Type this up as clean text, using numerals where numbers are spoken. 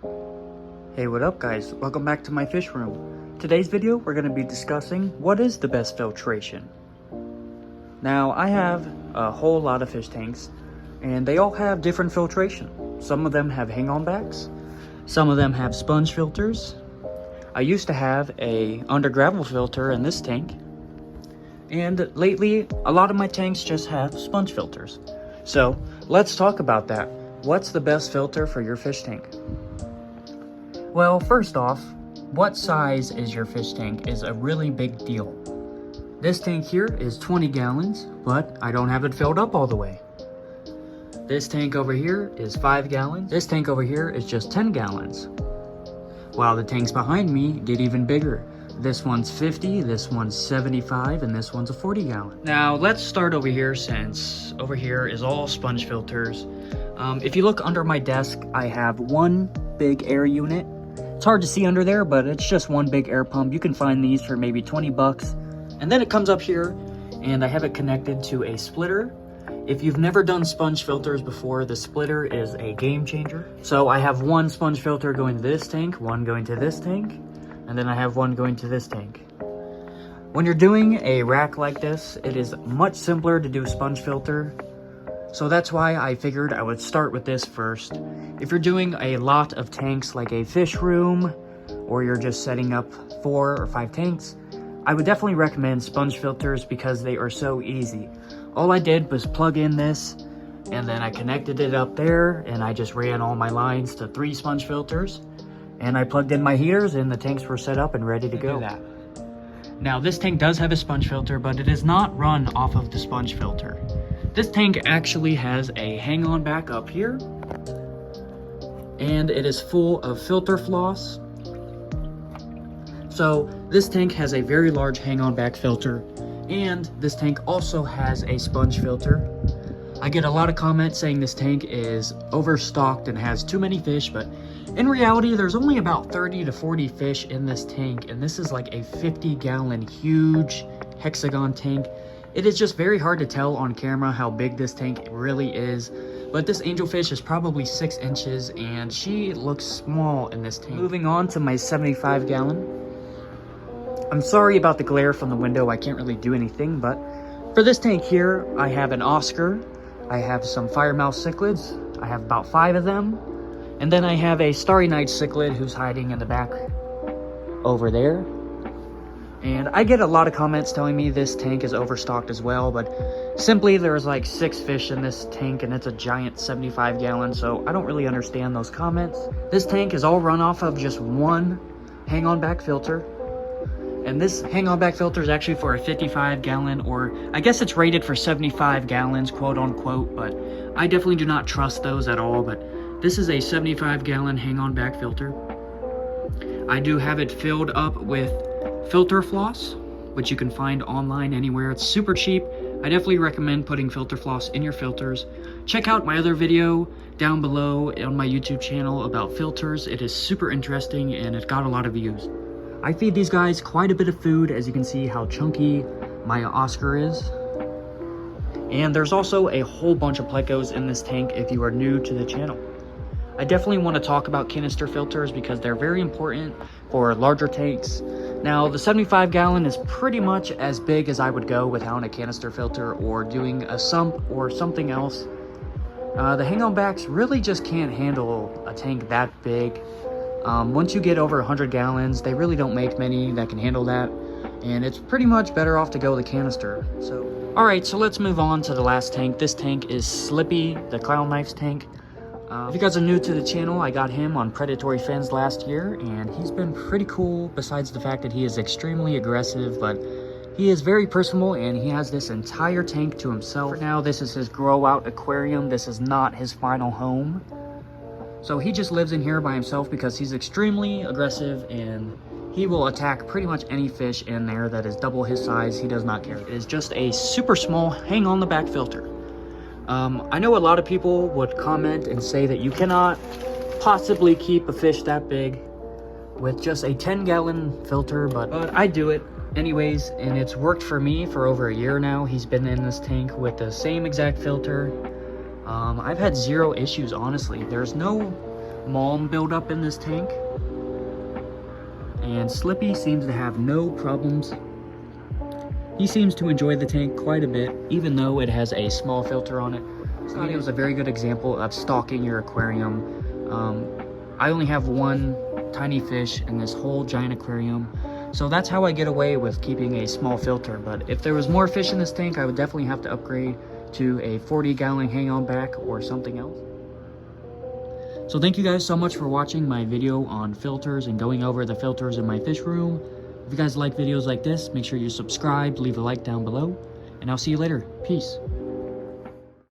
Hey, what up guys? Welcome back to my fish room. Today's video we're going to be discussing what is the best filtration. Now I have a whole lot of fish tanks and they all have different filtration. Some of them have hang-on backs, some of them have sponge filters. I used to have a under gravel filter in this tank, and lately a lot of my tanks just have sponge filters. So let's talk about that. What's the best filter for your fish tank? Well, first off, what size is your fish tank is a really big deal. This tank here is 20 gallons, but I don't have it filled up all the way. This tank over here is 5 gallons. This tank over here is just 10 gallons. While the tanks behind me get even bigger. This one's 50, this one's 75, and this one's a 40 gallon. Now let's start over here, since over here is all sponge filters. If you look under my desk, I have one big air unit. It's hard to see under there, but it's just one big air pump. You can find these for maybe 20 bucks. And then it comes up here, and I have it connected to a splitter. If you've never done sponge filters before, the splitter is a game changer. So I have one sponge filter going to this tank, one going to this tank, and then I have one going to this tank. When you're doing a rack like this, it is much simpler to do sponge filter. So that's why I figured I would start with this first. If you're doing a lot of tanks like a fish room, or you're just setting up 4 or 5 tanks, I would definitely recommend sponge filters because they are so easy. All I did was plug in this, and then I connected it up there, and I just ran all my lines to 3 sponge filters, and I plugged in my heaters, and the tanks were set up and ready to go. Now this tank does have a sponge filter, but it is not run off of the sponge filter. This tank actually has a hang-on back up here, and it is full of filter floss. So this tank has a very large hang-on back filter, and this tank also has a sponge filter. I get a lot of comments saying this tank is overstocked and has too many fish, but in reality there's only about 30 to 40 fish in this tank, and this is like a 50-gallon huge hexagon tank. It is just very hard to tell on camera how big this tank really is, but this angelfish is probably 6 inches and she looks small in this tank. Moving on to my 75-gallon. I'm sorry about the glare from the window, I can't really do anything, but for this tank here, I have an Oscar, I have some firemouth cichlids, I have about 5 of them, and then I have a starry night cichlid who's hiding in the back over there. And I get a lot of comments telling me this tank is overstocked as well, but simply there's like 6 fish in this tank and it's a giant 75 gallon, so I don't really understand those comments. This tank is all run off of just one hang-on back filter. And this hang-on back filter is actually for a 55 gallon, or I guess it's rated for 75 gallons, quote unquote, but I definitely do not trust those at all. But this is a 75 gallon hang-on back filter. I do have it filled up with filter floss, which you can find online anywhere. It's super cheap. I definitely recommend putting filter floss in your filters. Check out my other video down below on my YouTube channel about filters. It is super interesting and it got a lot of views. I feed these guys quite a bit of food, as you can see how chunky my Oscar is. And there's also a whole bunch of plecos in this tank if you are new to the channel. I definitely want to talk about canister filters because they're very important for larger tanks. Now the 75 gallon is pretty much as big as I would go without a canister filter or doing a sump or something else. The hang-on backs really just can't handle a tank that big. Once you get over 100 gallons, they really don't make many that can handle that, and it's pretty much better off to go with a canister. So, alright, so let's move on to the last tank. This tank is Slippy, the clown knifes tank. If you guys are new to the channel, I got him on predatory fins last year, and he's been pretty cool besides the fact that he is extremely aggressive, but he is very personable and he has this entire tank to himself. For now, this is his grow out aquarium. This is not his final home. So he just lives in here by himself because he's extremely aggressive and he will attack pretty much any fish in there that is double his size. He does not care. It is just a super small hang on the back filter. I know a lot of people would comment and say that you cannot possibly keep a fish that big with just a 10-gallon filter, but I do it anyways, and it's worked for me for over a year now. He's been in this tank with the same exact filter. I've had 0 issues, honestly. There's no malm buildup in this tank. And Slippy seems to have no problems. He seems to enjoy the tank quite a bit, even though it has a small filter on it. So I think it was a very good example of stocking your aquarium. I only have one tiny fish in this whole giant aquarium, so that's how I get away with keeping a small filter. But if there was more fish in this tank, I would definitely have to upgrade to a 40-gallon hang-on back or something else. So thank you guys so much for watching my video on filters and going over the filters in my fish room. If you guys like videos like this, make sure you subscribe, leave a like down below, and I'll see you later. Peace.